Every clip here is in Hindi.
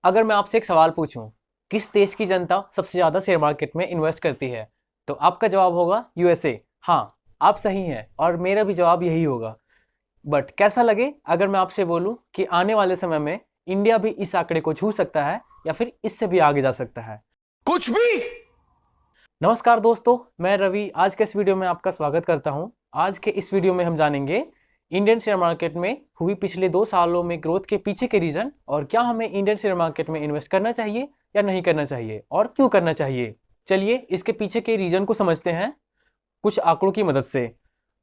अगर मैं आपसे एक सवाल पूछूं, किस देश की जनता सबसे ज़्यादा शेयर मार्केट में इन्वेस्ट करती है, तो आपका जवाब होगा यूएसए। हाँ, आप सही हैं और मेरा भी जवाब यही होगा। बट कैसा लगे अगर मैं आपसे बोलूं कि आने वाले समय में इंडिया भी इस आंकड़े को छू सकता है या फिर इससे भी आगे जा सकता है। कुछ भी। नमस्कार दोस्तों, मैं रवि आज के इस वीडियो में आपका स्वागत करता हूं। आज के इस वीडियो में हम जानेंगे इंडियन शेयर मार्केट में हुई पिछले 2 सालों में ग्रोथ के पीछे के रीजन और क्या हमें इंडियन शेयर मार्केट में इन्वेस्ट करना चाहिए या नहीं करना चाहिए और क्यों करना चाहिए। चलिए इसके पीछे के रीजन को समझते हैं कुछ आंकड़ों की मदद से।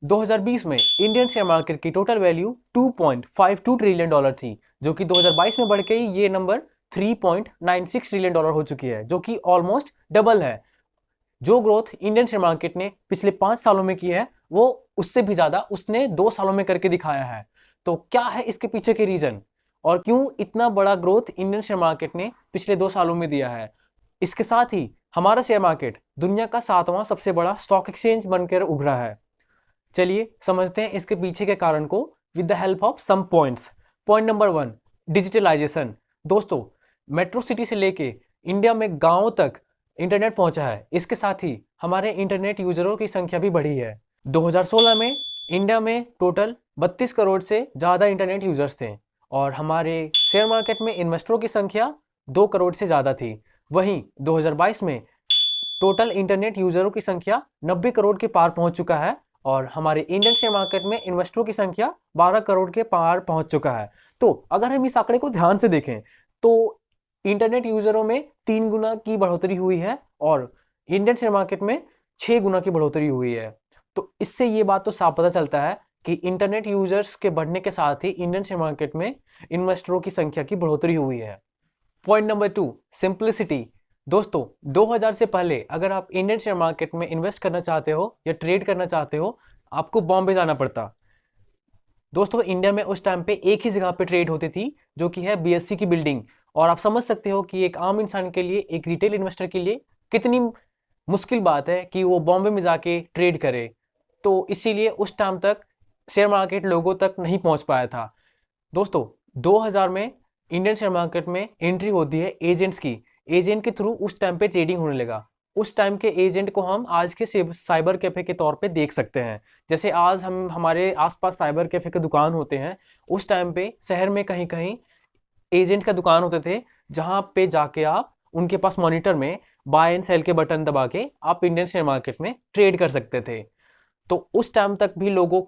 2020 में इंडियन शेयर मार्केट की टोटल वैल्यू 2.52 ट्रिलियन डॉलर थी, जो कि 2022 में बढ़ के ये नंबर 3.96 ट्रिलियन डॉलर हो चुकी है, जो कि ऑलमोस्ट डबल है। जो ग्रोथ इंडियन शेयर मार्केट ने पिछले 5 सालों में की है वो उससे भी ज्यादा उसने 2 सालों में करके दिखाया है। तो क्या है इसके पीछे के रीजन और क्यों इतना बड़ा ग्रोथ इंडियन शेयर मार्केट ने पिछले 2 सालों में दिया है। इसके साथ ही हमारा शेयर मार्केट दुनिया का 7वां सबसे बड़ा स्टॉक एक्सचेंज बनकर उभरा है। चलिए समझते हैं इसके पीछे के कारण को with the help of some points. Point number 1, digitalization. दोस्तों, मेट्रो सिटी से लेके इंडिया में गांवों तक इंटरनेट पहुंचा है। इसके साथ ही हमारे इंटरनेट यूजरों की संख्या भी बढ़ी है। 2016 में इंडिया में टोटल 32 करोड़ से ज़्यादा इंटरनेट यूजर्स थे और हमारे शेयर मार्केट में इन्वेस्टरों की संख्या 2 करोड़ से ज़्यादा थी। वहीं 2022 में टोटल इंटरनेट यूजरों की संख्या 90 करोड़ के पार पहुंच चुका है और हमारे इंडियन शेयर मार्केट में इन्वेस्टरों की संख्या 12 करोड़ के पार पहुंच चुका है। तो अगर हम इस आंकड़े को ध्यान से देखें तो इंटरनेट यूजरों में 3 गुना की बढ़ोतरी हुई है और इंडियन शेयर मार्केट में 6 गुना की बढ़ोतरी हुई है। तो इससे ये बात तो साफ पता चलता है कि इंटरनेट यूजर्स के बढ़ने के साथ ही इंडियन शेयर मार्केट में इन्वेस्टरों की संख्या की बढ़ोतरी हुई है। Point number 2, simplicity. दोस्तों, 2000 से पहले अगर आप इंडियन शेयर मार्केट में इन्वेस्ट करना चाहते हो या ट्रेड करना चाहते हो, आपको बॉम्बे जाना पड़ता। दोस्तों, इंडिया में उस टाइम पे एक ही जगह पे ट्रेड होती थी, जो कि है बीएससी की बिल्डिंग। और आप समझ सकते हो कि एक आम इंसान के लिए, एक रिटेल इन्वेस्टर के लिए कितनी मुश्किल बात है कि वो बॉम्बे में जाके ट्रेड करे। तो इसीलिए उस टाइम तक शेयर मार्केट लोगों तक नहीं पहुंच पाया था। दोस्तों, 2000 में इंडियन शेयर मार्केट में एंट्री होती है एजेंट्स की। एजेंट के थ्रू उस टाइम पे ट्रेडिंग होने लगा। उस टाइम के एजेंट को हम आज के साइबर कैफे के तौर पे देख सकते हैं। जैसे आज हम हमारे आसपास साइबर कैफे के दुकान होते हैं, उस टाइम पे शहर में कहीं कहीं एजेंट का दुकान होते थे, जहां पे जाके आप उनके पास मॉनिटर में बाय एंड सेल के बटन दबा के आप इंडियन शेयर मार्केट में ट्रेड कर सकते थे। तो उस टाइम तक भी लोगों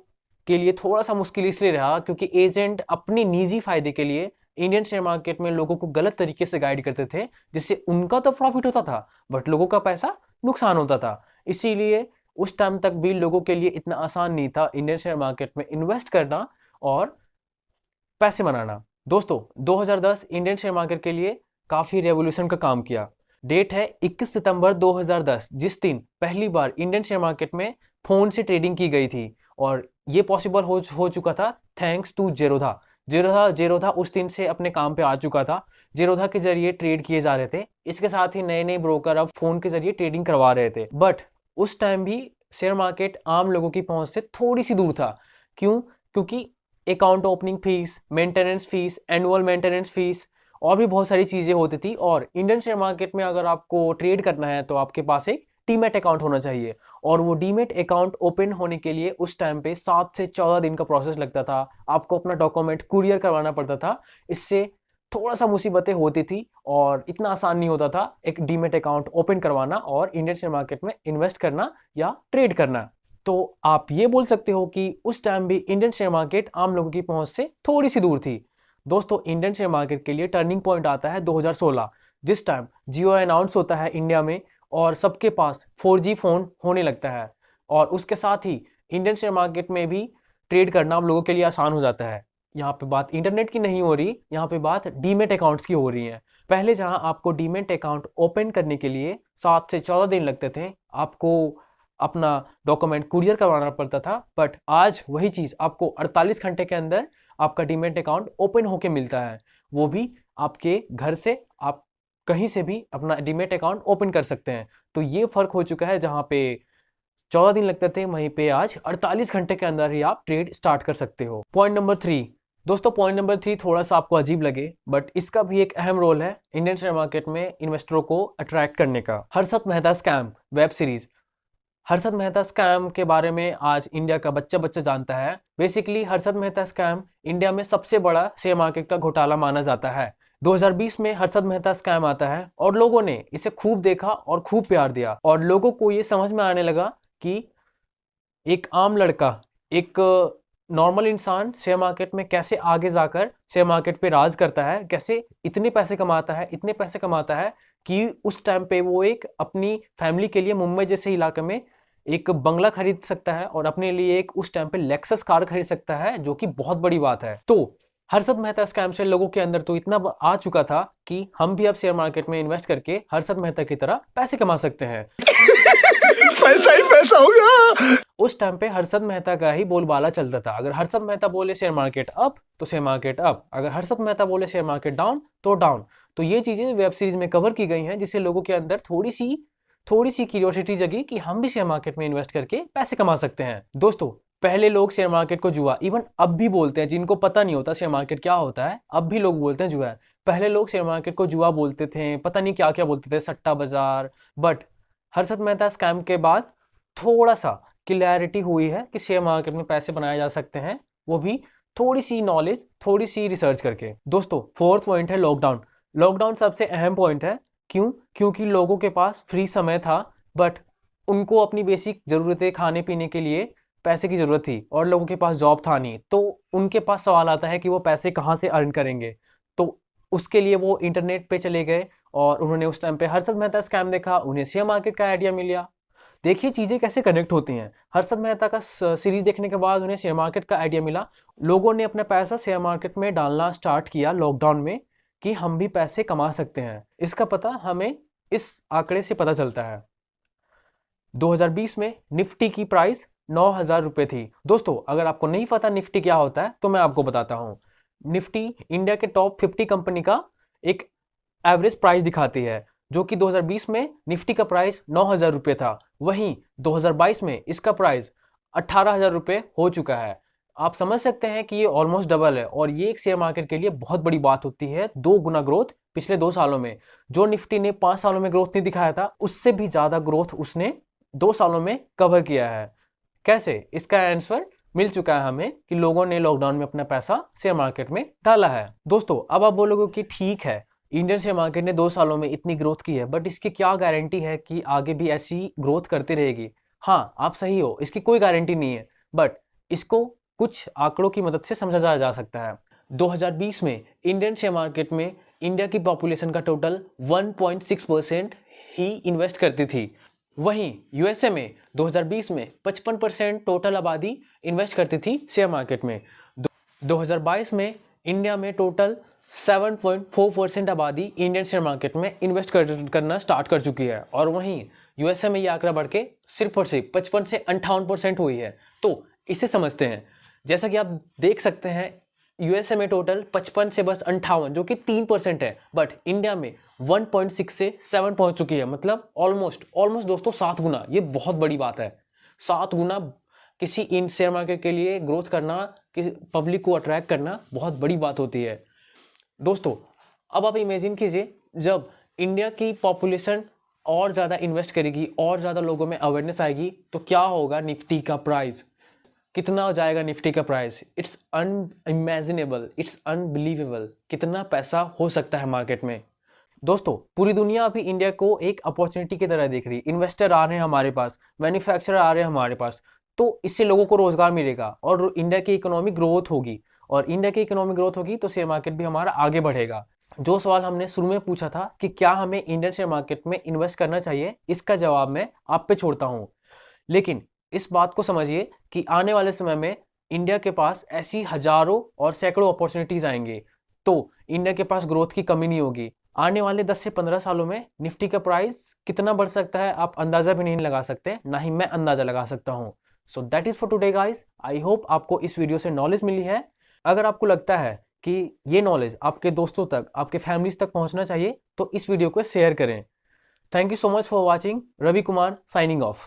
के लिए थोड़ा सा मुश्किल इसलिए रहा क्योंकि एजेंट अपने निजी फायदे के लिए इंडियन शेयर मार्केट में लोगों को गलत तरीके से गाइड करते थे, जिससे उनका तो प्रॉफिट होता था बट लोगों का पैसा नुकसान होता था। इसीलिए उस टाइम तक भी लोगों के लिए इतना आसान नहीं था इंडियन शेयर मार्केट में इन्वेस्ट करना और पैसे बनाना। दोस्तों, 2010 इंडियन शेयर मार्केट के लिए काफी रेवोल्यूशन का काम किया। डेट है 21 सितंबर 2010, जिस दिन पहली बार इंडियन शेयर मार्केट में फोन से ट्रेडिंग की गई थी। और ये पॉसिबल हो चुका था थैंक्स टू जेरोधा। जेरोधा उस दिन से अपने काम पे आ चुका था। जेरोधा के जरिए ट्रेड किए जा रहे थे। इसके साथ ही नए नए ब्रोकर अब फोन के जरिए ट्रेडिंग करवा रहे थे। बट उस टाइम भी शेयर मार्केट आम लोगों की पहुंच से थोड़ी सी दूर था। क्यों? क्योंकि account opening fees, maintenance fees, annual maintenance fees और भी बहुत सारी चीज़ें होती थी। और इंडियन शेयर मार्केट में अगर आपको ट्रेड करना है तो आपके पास एक डीमैट अकाउंट होना चाहिए। और वो डीमैट अकाउंट ओपन होने के लिए उस टाइम पे 7 से 14 दिन का प्रोसेस लगता था। आपको अपना डॉक्यूमेंट कुरियर करवाना पड़ता था। इससे थोड़ा सा मुसीबतें होती थी और इतना आसान नहीं होता था एक डीमैट अकाउंट ओपन करवाना और इंडियन शेयर मार्केट में इन्वेस्ट करना या ट्रेड करना। तो आप ये बोल सकते हो कि उस टाइम भी इंडियन शेयर मार्केट आम लोगों की पहुंच से थोड़ी सी दूर थी। दोस्तों, इंडियन शेयर मार्केट के लिए टर्निंग पॉइंट आता है 2016, जिस टाइम जियो अनाउंस होता है इंडिया में और सबके पास 4G फोन होने लगता है। और उसके साथ ही इंडियन शेयर मार्केट में भी ट्रेड करना हम लोगों के लिए आसान हो जाता है। यहाँ पे बात इंटरनेट की नहीं हो रही, यहाँ पे बात डीमेट अकाउंट्स की हो रही है। पहले जहाँ आपको डीमेट अकाउंट ओपन करने के लिए 7 से 14 दिन लगते थे, आपको अपना डॉक्यूमेंट कुरियर करवाना पड़ता था, बट आज वही चीज़ आपको 48 घंटे के अंदर आपका डीमेट अकाउंट ओपन होके मिलता है। वो भी आपके घर से, आप कहीं से भी अपना डीमेट अकाउंट ओपन कर सकते हैं। तो ये फर्क हो चुका है, जहाँ पे 14 दिन लगते थे वहीं पे आज 48 घंटे के अंदर ही आप ट्रेड स्टार्ट कर सकते हो। पॉइंट नंबर 3, दोस्तों पॉइंट नंबर 3 थोड़ा सा आपको अजीब लगे, बट इसका भी एक अहम रोल है इंडियन शेयर मार्केट में इन्वेस्टरों को अट्रैक्ट करने का। Harshad Mehta scam web series. Harshad Mehta scam के बारे में आज इंडिया का बच्चा बच्चा जानता है। Basically Harshad Mehta scam India में सबसे बड़ा शेयर मार्केट का घोटाला माना जाता है। 2020 में हर्षद मेहता स्कैम आता है और लोगों ने इसे खूब देखा और खूब प्यार दिया, और लोगों को ये समझ में आने लगा कि एक आम लड़का, एक नॉर्मल इंसान शेयर मार्केट में कैसे आगे जाकर शेयर मार्केट पे राज करता है, कैसे इतने पैसे कमाता है कि उस टाइम पे वो एक अपनी फैमिली के लिए मुंबई जैसे इलाके में एक बंगला खरीद सकता है और अपने लिए एक उस टाइम पे लेक्सस कार खरीद सकता है, जो कि बहुत बड़ी बात है। तो हर्षद मेहता स्कैम से लोगों के अंदर तो इतना आ चुका था कि हम भी अब शेयर मार्केट में इन्वेस्ट करके हर्षद मेहता की तरह पैसे कमा सकते हैं। पैसा ही पैसा होगा। उस टाइम पे हर्षद मेहता का ही बोलबाला चलता था। अगर हर्षद मेहता बोले शेयर मार्केट अप तो शेयर मार्केट अप, अगर हर्षद मेहता बोले शेयर मार्केट डाउन तो डाउन। तो ये चीजें वेब सीरीज में कवर की गई हैं, जिससे लोगों के अंदर थोड़ी सी क्यूरियोसिटी जगी कि हम भी शेयर मार्केट में इन्वेस्ट करके पैसे कमा सकते हैं। दोस्तों पहले लोग शेयर मार्केट को जुआ, इवन अब भी बोलते हैं, जिनको पता नहीं होता शेयर मार्केट क्या होता है, अब भी लोग बोलते हैं जुआ है। पहले लोग शेयर मार्केट को जुआ बोलते थे, पता नहीं क्या क्या बोलते थे, सट्टा बाजार। बट हर्षद मेहता स्कैम के बाद थोड़ा सा क्लैरिटी हुई है कि शेयर मार्केट में पैसे बनाए जा सकते हैं, वो भी थोड़ी सी नॉलेज, थोड़ी सी रिसर्च करके। दोस्तों फोर्थ पॉइंट है लॉकडाउन। लॉकडाउन सबसे अहम पॉइंट है। क्योंकि लोगों के पास फ्री समय था, बट उनको अपनी बेसिक ज़रूरतें खाने पीने के लिए पैसे की ज़रूरत थी और लोगों के पास जॉब था नहीं, तो उनके पास सवाल आता है कि वो पैसे कहाँ से अर्न करेंगे। तो उसके लिए वो इंटरनेट पे चले गए और उन्होंने उस टाइम पे हर्षद मेहता स्कैम देखा, उन्हें शेयर मार्केट का आइडिया मिला। देखिए चीज़ें कैसे कनेक्ट होती हैं। हर्षद मेहता का सीरीज देखने के बाद उन्हें शेयर मार्केट का आइडिया मिला, लोगों ने अपना पैसा शेयर मार्केट में डालना स्टार्ट किया लॉकडाउन में कि हम भी पैसे कमा सकते हैं। इसका पता हमें इस आंकड़े से पता चलता है। 2020 में निफ्टी की प्राइस 9,000 रुपये थी। दोस्तों अगर आपको नहीं पता निफ्टी क्या होता है तो मैं आपको बताता हूँ। निफ्टी इंडिया के टॉप 50 कंपनी का एक एवरेज प्राइस दिखाती है, जो कि 2020 में निफ्टी का प्राइस 9,000 रुपये था। वहीं 2022 में इसका प्राइस 18,000 रुपये हो चुका है। आप समझ सकते हैं कि ये ऑलमोस्ट डबल है, और ये एक शेयर मार्केट के लिए बहुत बड़ी बात होती है। 2 गुना ग्रोथ पिछले 2 सालों में। जो निफ्टी ने 5 सालों में ग्रोथ नहीं दिखाया था, उससे भी ज़्यादा ग्रोथ उसने 2 सालों में कवर किया है। कैसे? इसका आंसर मिल चुका है हमें कि लोगों ने लॉकडाउन में अपना पैसा शेयर मार्केट में डाला है। दोस्तों अब आप बोलोगे कि ठीक है, इंडियन शेयर मार्केट ने 2 सालों में इतनी ग्रोथ की है, बट इसकी क्या गारंटी है कि आगे भी ऐसी ग्रोथ करती रहेगी? हाँ, आप सही हो, इसकी कोई गारंटी नहीं है, बट इसको कुछ आंकड़ों की मदद से समझा जा सकता है। 2020 में इंडियन शेयर मार्केट में इंडिया की पॉपुलेशन का टोटल 1.6% ही इन्वेस्ट करती थी। वहीं यूएसए में 2020 में 55% टोटल आबादी इन्वेस्ट करती थी शेयर मार्केट में। 2022 में इंडिया में टोटल 7.4% आबादी इंडियन शेयर मार्केट में इन्वेस्ट करना स्टार्ट कर चुकी है, और वहीं यूएसए में ये आंकड़ा बढ़ के सिर्फ और सिर्फ 55 से 58% हुई है। तो इसे समझते हैं। जैसा कि आप देख सकते हैं, यूएसए में टोटल 55 से बस 58, जो कि 3% है, बट इंडिया में 1.6 से 7 पहुंच चुकी है। मतलब ऑलमोस्ट दोस्तों 7 गुना। ये बहुत बड़ी बात है। 7 गुना किसी इन शेयर मार्केट के लिए ग्रोथ करना, किसी पब्लिक को अट्रैक्ट करना बहुत बड़ी बात होती है। दोस्तों अब आप इमेजिन कीजिए, जब इंडिया की पॉपुलेशन और ज़्यादा इन्वेस्ट करेगी और ज़्यादा लोगों में अवेयरनेस आएगी, तो क्या होगा निफ्टी का प्राइस, कितना हो जाएगा निफ्टी का price? It's unimaginable, it's unbelievable, कितना पैसा हो सकता है मार्केट में। दोस्तों पूरी दुनिया अभी इंडिया को एक अपॉर्चुनिटी की तरह देख रही है। इन्वेस्टर आ रहे हैं हमारे पास, मैन्युफैक्चरर आ रहे हैं हमारे पास, तो इससे लोगों को रोजगार मिलेगा और इंडिया की इकोनॉमी ग्रोथ होगी, और इंडिया की इकोनॉमी ग्रोथ होगी तो शेयर मार्केट भी हमारा आगे बढ़ेगा। जो सवाल हमने शुरू में पूछा था कि क्या हमें इंडियन शेयर मार्केट में इन्वेस्ट करना चाहिए, इसका जवाब मैं आप पे छोड़ता हूँ। लेकिन इस बात को समझिए कि आने वाले समय में इंडिया के पास ऐसी हजारों और सैकड़ों अपॉर्चुनिटीज आएंगे, तो इंडिया के पास ग्रोथ की कमी नहीं होगी। आने वाले 10 से 15 सालों में निफ्टी का प्राइस कितना बढ़ सकता है आप अंदाजा भी नहीं लगा सकते, ना ही मैं अंदाजा लगा सकता हूँ। So that is for today guys. I hope आपको इस वीडियो से नॉलेज मिली है। अगर आपको लगता है कि ये नॉलेज आपके दोस्तों तक, आपके फैमिलीज तक पहुंचना चाहिए, तो इस वीडियो को शेयर करें। Thank you so much for watching. Ravi Kumar signing of.